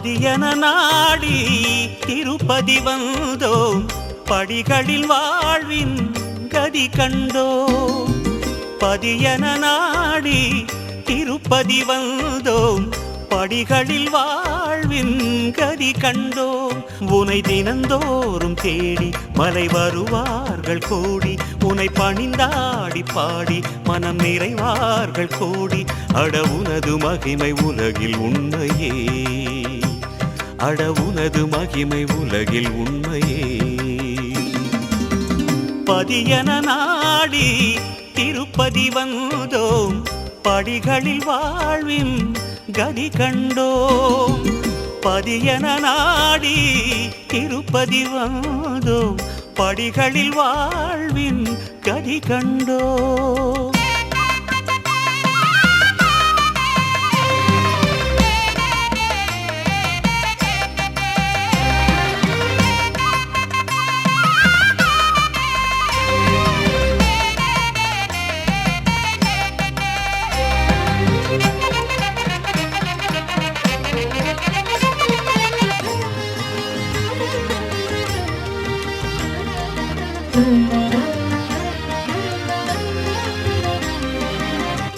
பதியன நாடி திருப்பதி வந்தோம், படிகளில் வாழ்வின் கதி கண்டோம். பதியன நாடி திருப்பதி வந்தோம், படிகளில் வாழ்வின் கதி கண்டோம். உனை தினந்தோறும் தேடி மலை வருவார்கள் கோடி, உனை பணிந்தாடி பாடி மனம் நிறைவார்கள் கோடி. அட உனது மகிமை உலகில் உண்மையே, அட உனது மகிமை உலகில் உண்மையே. பதியன நாடி திருப்பதி வந்தோம், படிகளில் வாழ்வின் கதி கண்டோம். பதியன நாடி திருப்பதி வந்தோம், படிகளில் வாழ்வின் கதி கண்டோம்.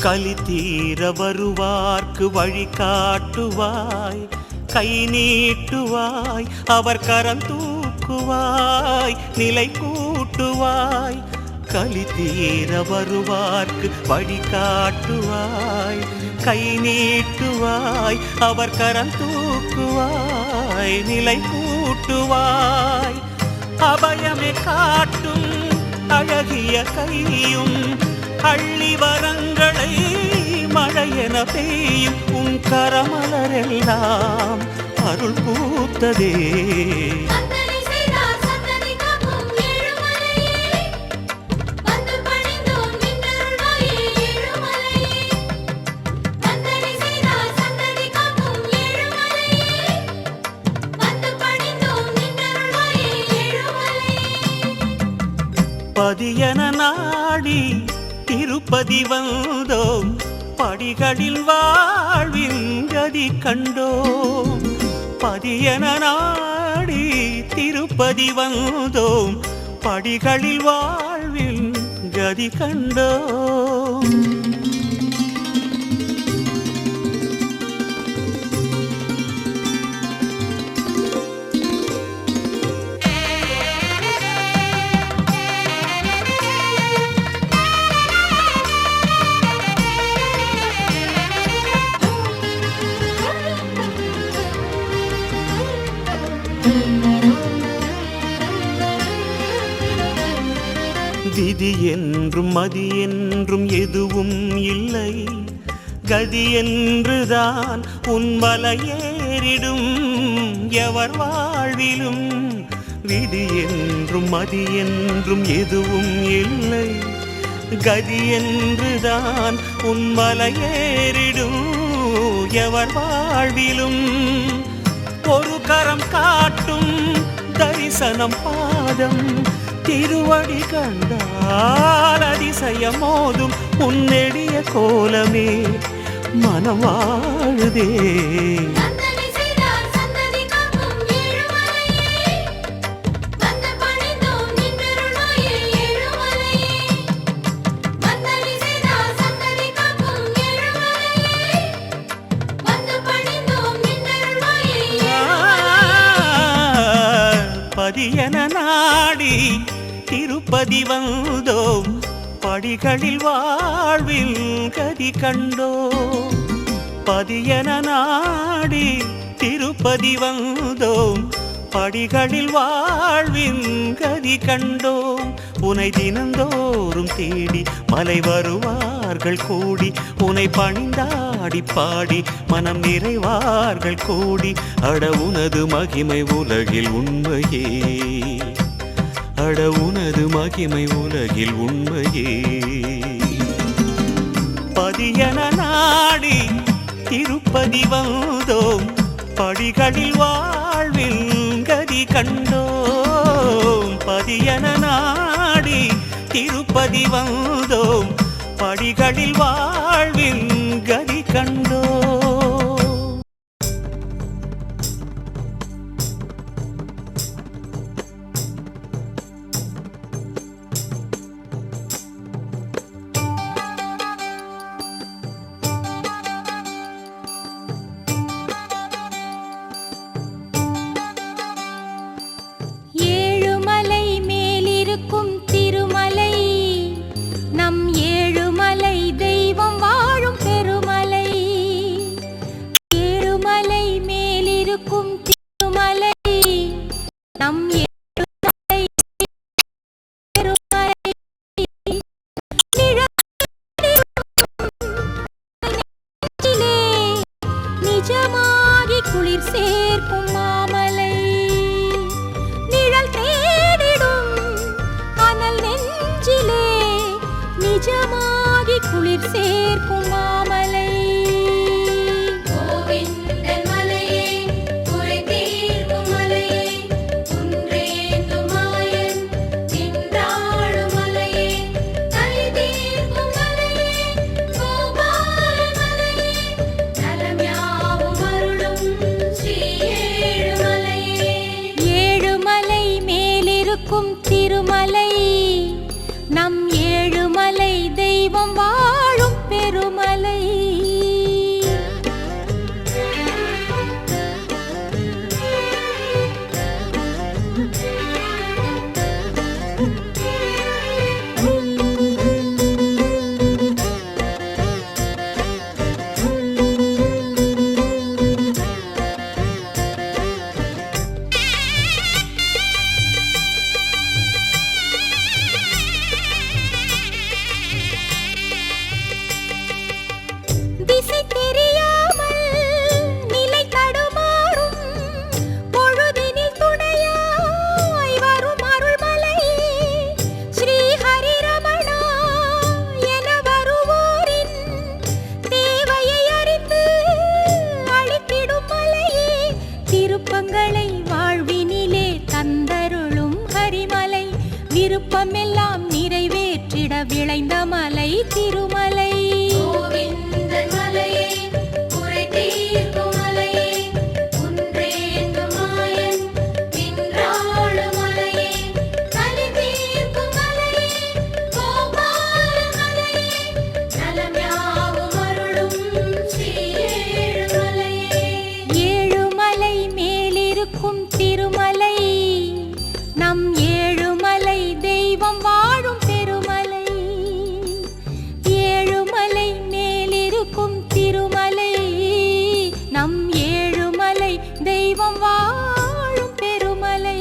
கலி தீர வருவார்க்கு வழி காட்டுவாய், கை நீட்டுவாய், அவர் கரம் தூக்குவாய், நிலை கூட்டுவாய். கலி தீர வருவார்க்கு வழி காட்டுவாய், கை நீட்டுவாய், அவர் கரம் தூக்குவாய், நிலை கூட்டுவாய். அபயமே காட்டும் அழகிய கையும், அள்ளி வரங்களை மழையென பெய்யும். உன் கரமலரெல்லாம் அருள் பூத்ததே. பதியன நாடி திருப்பதி வந்தோம், படிகளில் வாழ்வின் கதி கண்டோம். பதியன நாடி திருப்பதி வந்தோம், படிகளில் வாழ்வின் கதி கண்டோம். விதி என்றும் மதி என்றும் எதுவும் இல்லை, கதி என்றுதான் உன் வலையேறிடும் எவர் வாழ்விலும். விதி என்றும் மதி என்றும் எதுவும் இல்லை, கதி என்றுதான் உன் வலையேறிடும் எவர் வாழ்விலும். ஒரு கரம் காட்டும் தரிசனம் பாதம், திருவடி கண்டால் அதிசயம் மோதும். உன்னெடிய கோலமே மனம் வாழுதே. பதியன நாடி திருப்பதி வந்தோம், படிகளில் வாழ்வில் கதி கண்டோம். பதியன நாடி திருப்பதி வந்தோம், படிகளில் வாழ்வின் கதி கண்டோம். உனை தினந்தோறும் தேடி மலை வருவார்கள் கோடி, உனை பணிந்தாடி பாடி மனம் நிறைவார்கள் கோடி. அட உனது மகிமை உலகில் உண்மையே, அட உனது மகிமை உலகில் உண்மையே. பதியன நாடி திருப்பதி வந்தோம், படிகளில் வாழ்வில் கதி கண்டோம். பதியன நாடி திருப்பதி வந்தோம், படிகளில் வாழ்வில் கதி கண்டோம். சேர்க்கும் மாமலை. நிழல் தேடிடும் அனல் நெஞ்சிலே நிஜமாகி குளிர் சேர்க்கும் மாமலை. திருமலை நம் ஏழுமலை தெய்வம் வாழும் பெருமலை. திசை தெரியாமல் நிலை தடுமாறும் பொழுதினில் துணையாய் வரும் அருள்மலையே. ஸ்ரீ ஹரிரமணா என வருவோரின் தேவையை அறிந்து அளித்திடும் மலையே. திருப்பங்களை வாழ்வினிலே தந்தருளும் ஹரிமலை. விருப்பமெல்லாம் நிறைவேற்றிட விளைந்த மலை திருமலை. ஏழுமலை மேலிருக்கும் திருமலை நம் ஏழுமலை தெய்வம் வாழும் பெருமலை. ஏழுமலை மேலிருக்கும் திருமலை நம் ஏழுமலை தெய்வம் வாழும் பெருமலை.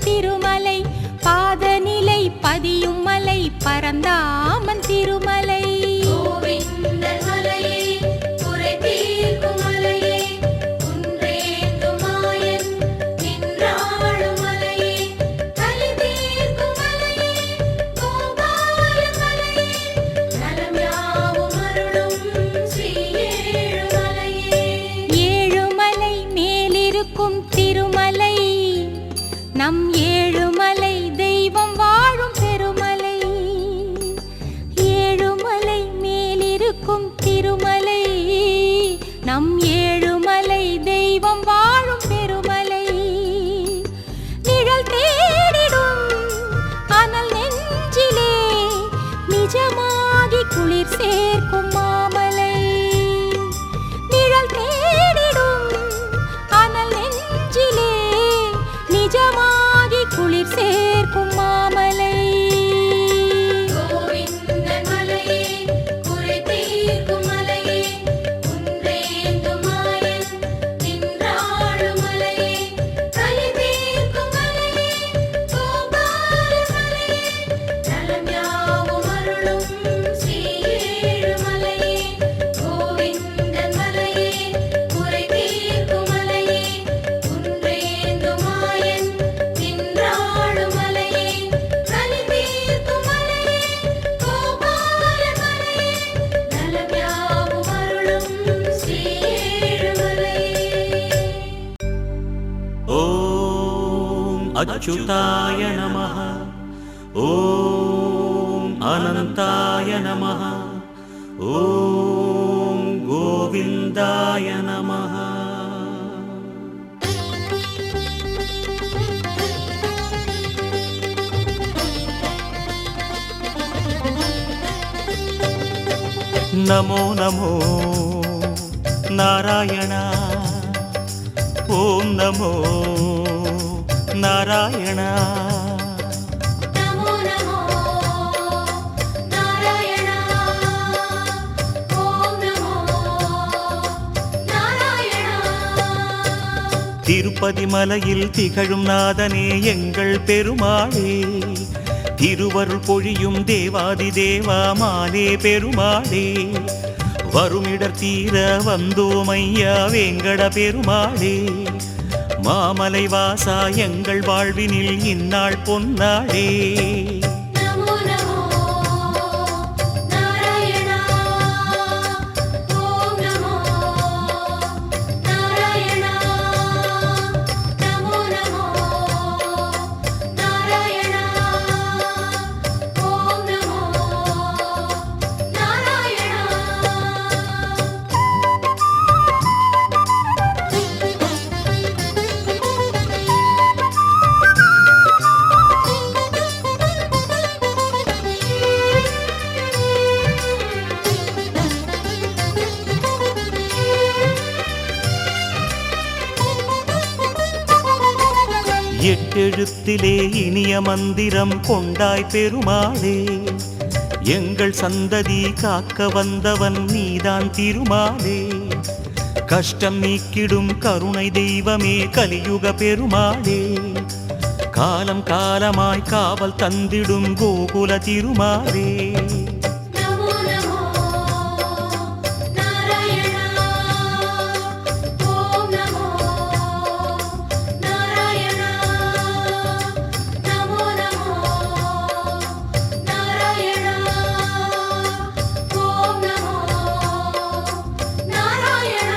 திருமலை பாதநிலை பதியும் மலை பரந்தாமன் திருமலை. ஏழுமலை மேலிருக்கும் திருமலை நம் ஏழுமலை தெய்வம் வாழும் பெருமலை. ஏழுமலை மேலிருக்கும் திருமலை நம் ஏழுமலை தெய்வம் வாழும் பெருமலை. நிழல் தேடிடும் அனல் நெஞ்சிலே நிஜமாகி குளிர் சேர்க்கும் மாமலை. நிழல் தேடிடும் அனல் நெஞ்சிலே நிஜமாகி குளிர் சேர்க்கும் மாமலை. अच्युताय नमः। ॐ अनन्ताय नमः ॐ गोविन्दाय नमः नमो नमो नारायण ॐ नमो नारायण नमो नमो नारायण ॐ नमो नारायण திருப்பதி மலையில் திகழும் நாதனே எங்கள் பெருமாளே திருவருள் பொழியும் தேவாதி தேவா மாலே பெருமாளே வருமிடர் தீர வந்தோமையா வேங்கட பெருமாளே மாமலை வாசா எங்கள் வாழ்வினில் இந்நாள் பொன்னாளே नमो नमो नारायण ॐ नमो नारायण नमो नमो नारायण ॐ नमो नारायण எட்டெழுத்திலே இனிய மந்திரம் கொண்டாய் பெருமாளே எங்கள் சந்ததி காக்க வந்தவன் நீதான் திருமாலே கஷ்டம் நீக்கிடும் கருணை தெய்வமே கலியுக பெருமாளே காலம் காலமாய் காவல் தந்திடும் கோகுல திருமாலே नमो नमो नारायण ॐ नमो नारायण नमो नमो नारायण ॐ नमो नारायण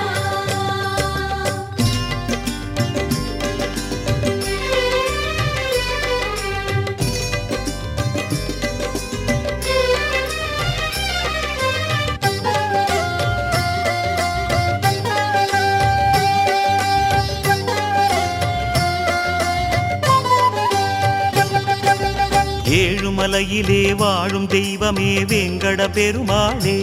ஏழுமலையிலே வாழும் தெய்வமே வேங்கட பெருமாளே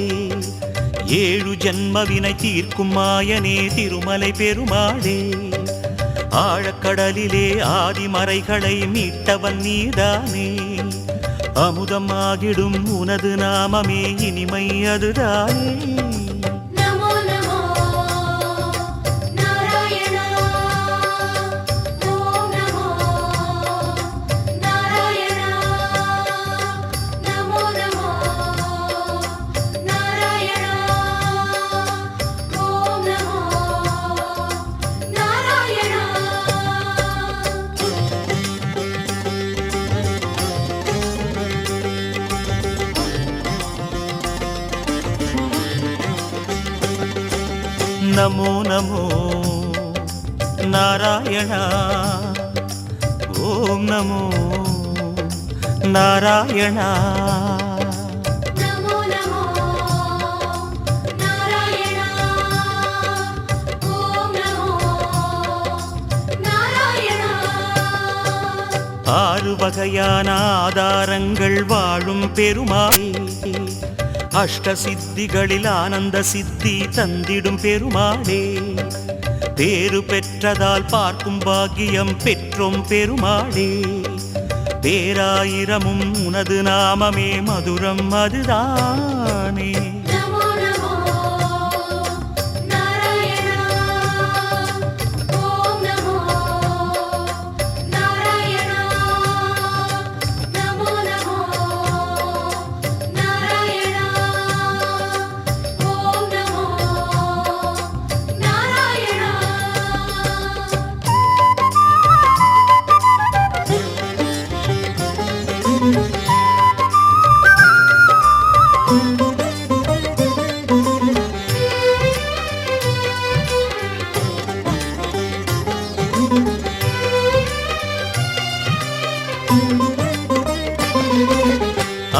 ஏழு ஜன்மவினை தீர்க்கும் மாயனே திருமலை பெருமாளே ஆழக்கடலிலே ஆதிமறைகளை மீட்டவன் நீதானே அமுதம் ஆகிடும் உனது நாமமே இனிமை அதுதானே नमो नमो नारायण ॐ नमो नारायण नमो नमो नारायण ॐ नमो नारायण नमो नमो नारायण ॐ नमो नारायण नमो नमो नारायण ॐ नमो नारायण ஆறு வகையான ஆதாரங்கள் வாழும் பெருமாளே அஷ்ட சித்திகளில் ஆனந்த சித்தி தந்திடும் பெருமாளே பேரு பெற்றதால் பார்க்கும் பாக்கியம் பெற்றோம் பெருமாளே பேராயிரமும் உனது நாமமே மதுரம் அதுதானே नमो नमो नारायण ॐ नमो नारायण नमो नमो नारायण ॐ नमो नारायण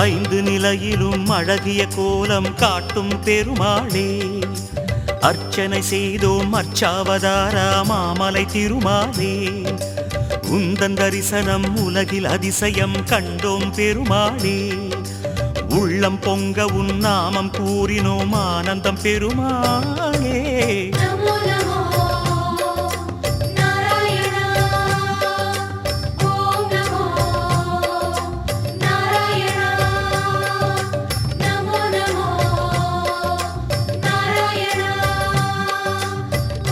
ஐந்து நிலை அழகிய கோலம் காட்டும் பெருமாளே. அர்ச்சனை செய்தோம் அர்ச்சாவதாரா மாமலை திருமாலே. உந்தன் தரிசனம் உலகில் அதிசயம் கண்டோம் பெருமாளே. உள்ளம் பொங்க உன் நாமம் கூறினோம் ஆனந்தம் பெருமாளே. நமோ நமோ நாராயணா. ஓம் நமோ நாராயணா. நமோ நமோ நாராயணா.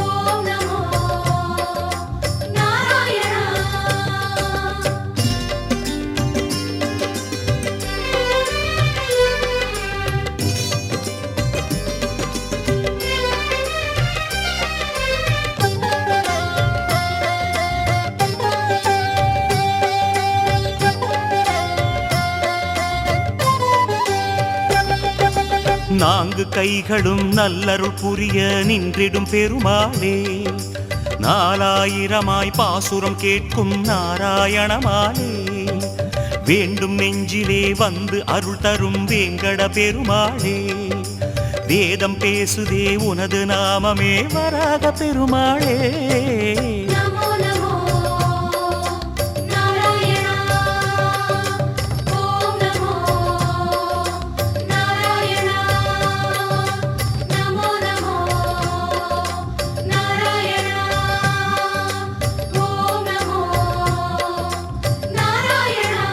ஓம் நமோ நாராயணா. நான்கு கைகளும் நல்லருள் புரிய நின்றிடும் பெருமாளே. நாலாயிரமாய் பாசுரம் கேட்கும் நாராயணமாலே. வேண்டும் நெஞ்சிலே வந்து அருள் தரும் வேங்கட பெருமாளே. வேதம் பேசுதே உனது நாமமே வராக பெருமாளே. நமோ நமோ நாராயணா. ஓம் நமோ நாராயணா. நமோ நமோ நாராயணா. ஓம் நமோ நாராயணா.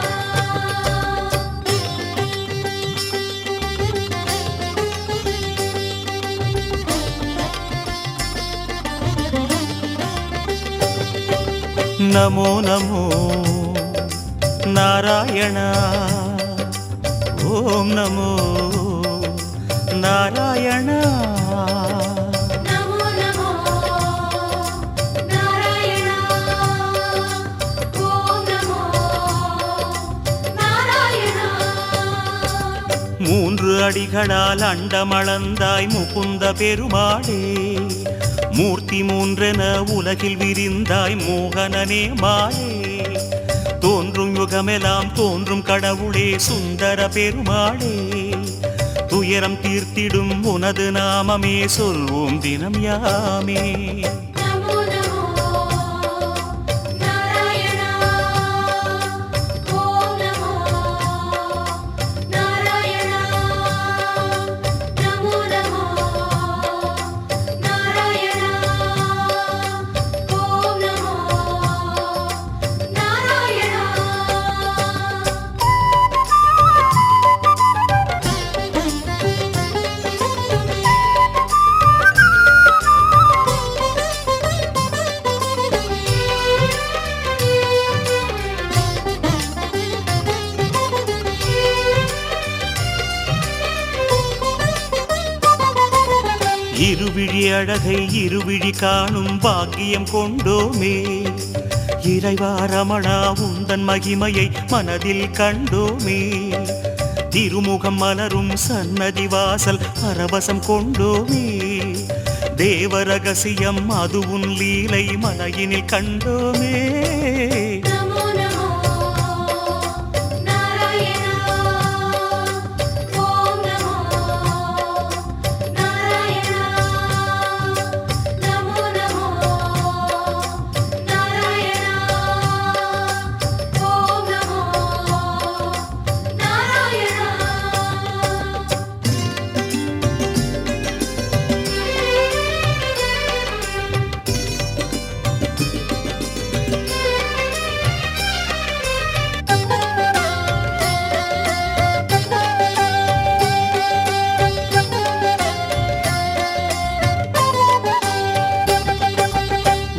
நமோ நமோ நாராயண. ஓம் நமோ நாராயண. நமோ நமோ நாராயணா. ஓம் நமோ நாராயணா. மூன்று அடிகளால் அண்டமளந்தாய் முகுந்த பெருமாளே. மூர்த்தி மூன்றென உலகில் விரிந்தாய் மோகனனே மாலே. தோன்றும் யுகமெல்லாம் தோன்றும் கடவுளே சுந்தர பெருமாளே. துயரம் தீர்த்திடும் உனது நாமமே சொல்வோம் தினம் யாமே. நமோ நமோ நாராயணா. ஓம் நமோ நாராயணா. நமோ நமோ நாராயணா. ஓம் நமோ நாராயணா. இருவிழி அழகை இருவிழி காணும் பாக்கியம் கொண்டோமே. இறைவா ரமணா உந்தன் மகிமையை மனதில் கண்டோமே. திருமுகம் மலரும் சன்னதி வாசல் பரவசம் கொண்டோமே. தேவ ரகசியம் அது உன் லீலை மலையினில் கண்டோமே. நமோ நமோ நாராயணா. ஓம் நமோ நாராயணா. நமோ நமோ நாராயணா. ஓம் நமோ நாராயணா.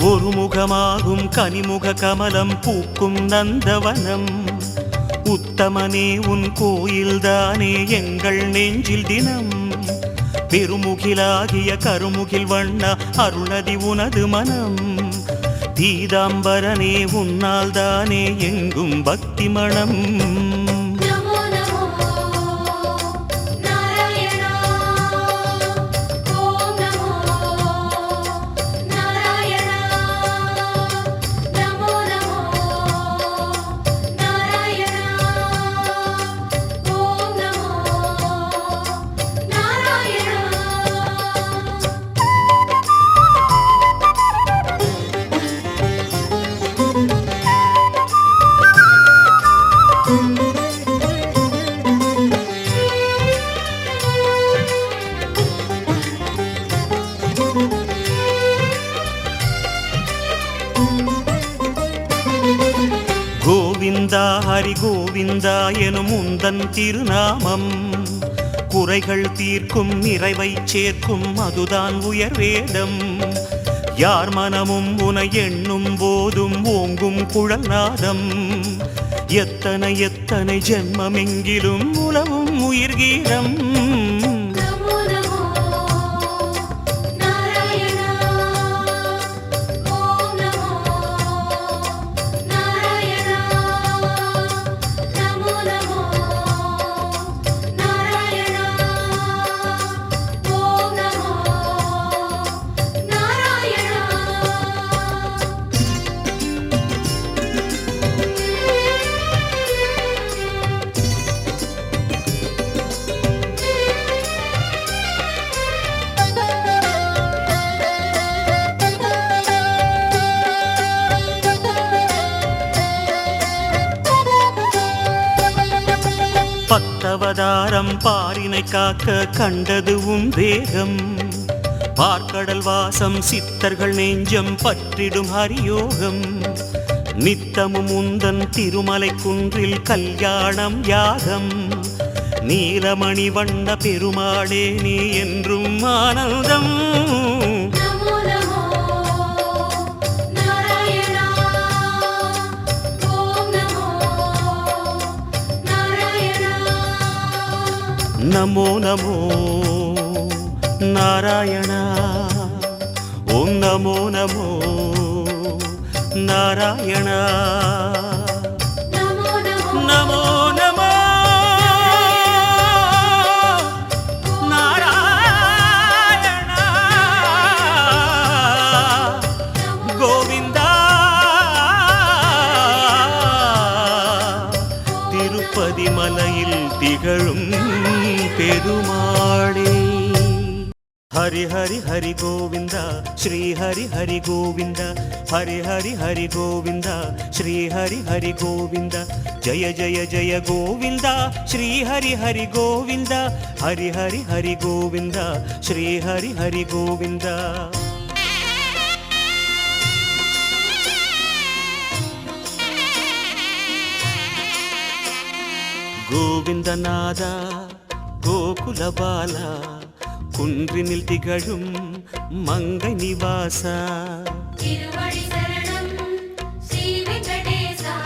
ஒரு முகமாகும் கனிமுக கமலம் பூக்கும் நந்தவனம். உத்தமனே உன் கோயில்தானே எங்கள் நெஞ்சில் தினம். பெருமுகிலாகிய கருமுகில் வண்ண அருணதி உனது மனம். பீதாம்பரனே உன்னால் தானே எங்கும் பக்தி மணம். நமோ நமோ நாராயணா. ஓம் நமோ நாராயணா. நமோ நமோ நாராயணா. ஓம் நமோ ஹரி கோவிந்தா எனும் உந்தன் திருநாமம் குறைகள் தீர்க்கும் நிறைவை சேர்க்கும் அதுதான் உயர் வேதம் யார் மனமும் உனை எண்ணும் போதும் ஓங்கும் குழல் நாதம் எத்தனை எத்தனை ஜென்மமெங்கிலும் உலவும் உயிர் கீதம் நமோ நமோ நாராயணா ஓம் நமோ நாராயணா நமோ நமோ நாராயணா ஓம் நமோ நாராயணா பத்தவதாரம் பாரினை காக்க கண்டது உன் வேகம் பார்க்கடல் வாசம் சித்தர்கள் நெஞ்சம் பற்றிடும் ஹரியோகம் நித்தமும் உந்தன் திருமலை குன்றில் கல்யாணம் யாகம் நீலமணி வண்ண பெருமாளே நீ என்றும் ஆனந்தம் நமோ நமோ நாராயணா ஓம் நமோ நாராயணா நமோ நமோ நாராயணா ஓம் நமோ நமோ நாராயணா நமோ நமோ நமோ நமோ நாராயணா கோவிந்தா திருப்பதி மலையில் திகழும் பெருமாளே ஹரி ஹரி ஹரி கோவிந்தா ஸ்ரீ ஹரி ஹரி கோவிந்தா ஹரி ஹரி ஹரி கோவிந்தா ஸ்ரீ ஹரி ஹரி கோவிந்தா ஜய ஜய ஜய கோவிந்தா ஸ்ரீ ஹரி ஹரி கோவிந்தா ஹரி ஹரி ஹரி கோவிந்தா ஸ்ரீ ஹரி ஹரி கோவிந்தா கோவிந்தநாதா கோகுல பாலா குன்றினில் திகழும் மங்கை நிவாசா திருவடி சரணம் ஸ்ரீ வெங்கடேசா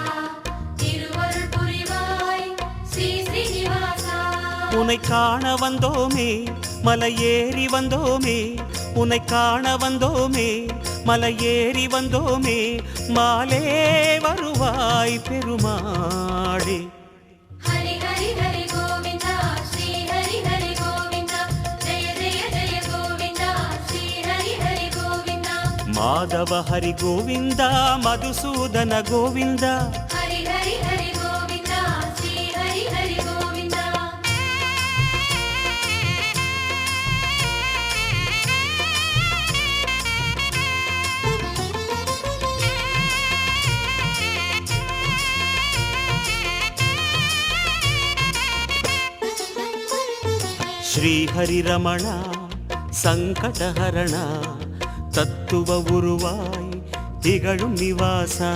திருவருள் புரிவாய் ஸ்ரீ ஸ்ரீனிவாசா உன்னை காண வந்தோமே மலை ஏறி வந்தோமே உன்னை காண வந்தோமே மலை ஏறி வந்தோமே மாலே வருவாய் பெருமாளே ஹரி ஹரி ஹரி கோவிந்தா ஸ்ரீ ஹரி ஹரி கோவிந்தா ஜெய ஜெய ஜெய கோவிந்தா ஸ்ரீ ஹரி ஹரி கோவிந்தா மாதவ ஹரி கோவிந்தா மதுசூதன கோவிந்தா ஹரி ஹரி ஹரி கோவிந்தா ஸ்ரீ ஹரி ஹரி கோவிந்தா ஸ்ரீ ஹரி ரமணா சங்கடஹரண தத்துவ உருவாய் திகழும் நிவாசா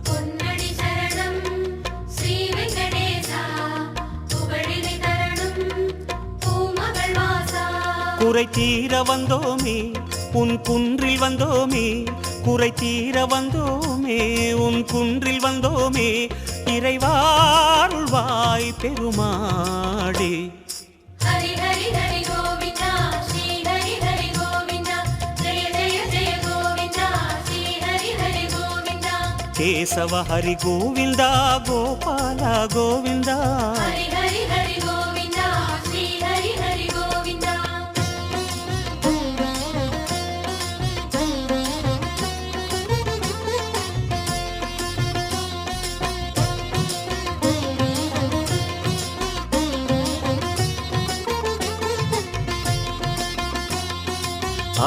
பொன்னடி சரணம் ஸ்ரீ வெங்கடேசா புகழினை தரணும் பூமகள் வாசா குறை தீர வந்தோமே உன் குன்றில் வந்தோமே குறை தீர வந்தோமே உன் குன்றில் வந்தோமே இறைவாருள்வாய் பெருமாளே ஹரி ஹரி ஹரி கோவிந்தா ஸ்ரீ ஹரி ஹரி கோவிந்தா ஜெய ஜெய ஜெய கோவிந்தா ஸ்ரீ ஹரி ஹரி கோவிந்தா கேசவ ஹரி கோவிந்தா கோபால கோவிந்தா ஹரி ஹரி ஹரி கோவிந்தா ஸ்ரீ ஹரி ஹரி கோவிந்தா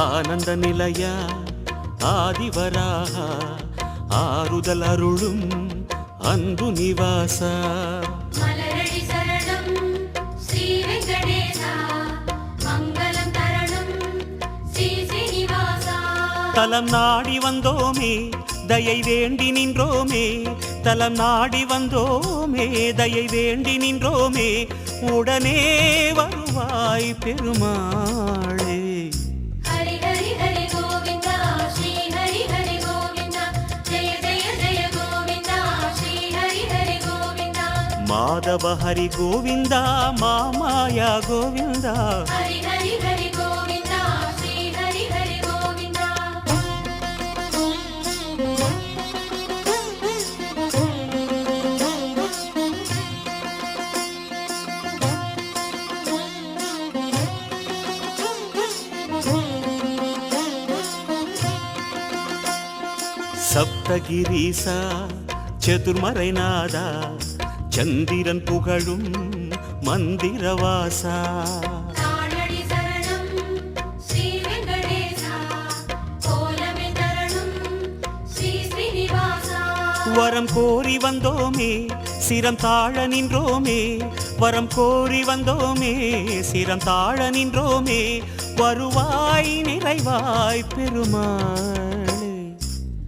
ஆனந்த நிலைய ஆதிவராக ஆறுதல் அருளும் அன்பு நிவாசா மலரடி சரணம் ஸ்ரீ வெங்கடேசா மங்களம் தரணும் ஸ்ரீ ஸ்ரீனிவாசா தலம் நாடி வந்தோமே தயை வேண்டி நின்றோமே தலம் நாடி வந்தோமே தயை வேண்டி நின்றோமே உடனே வருவாய் பெருமாளே. ஹரி ஹரி ஹரி கோவிந்தா ஸ்ரீ ஹரி ஹரி கோவிந்தா ஜெய ஜெய ஜெய கோவிந்தா ஸ்ரீ ஹரி ஹரி கோவிந்தா. மாதவ ஹரி கோவிந்தா மாமாயா கோவிந்தா. ஹரி ஹரி ஹரி கோவிந்தா ஸ்ரீ ஹரி ஹரி கோவிந்தா. சப்தகிரீசா சதுர்மறைநாதா சந்திரன் புகழும் மந்திரவாசா. தாழடி சரணம் ஸ்ரீ வெங்கடேசா கோலமே தரணும் ஸ்ரீ ஸ்ரீனிவாசா. வரம் கோரி வந்தோமே சிரம் தாழ நின்றோமே வரம் கோரி வந்தோமே சிரம் தாழ நின்றோமே வருவாய் நிறைவாய் பெருமாளே.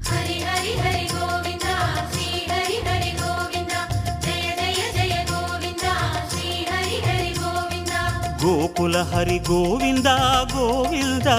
ஹரி ஹரி ஹரி கோவிந்தா ஸ்ரீ ஹரி ஹரி கோவிந்தா ஜெய ஜெய ஜெய கோவிந்தா ஸ்ரீ ஹரி ஹரி கோவிந்தா. கோகுல ஹரி கோவிந்தா கோவிந்தா.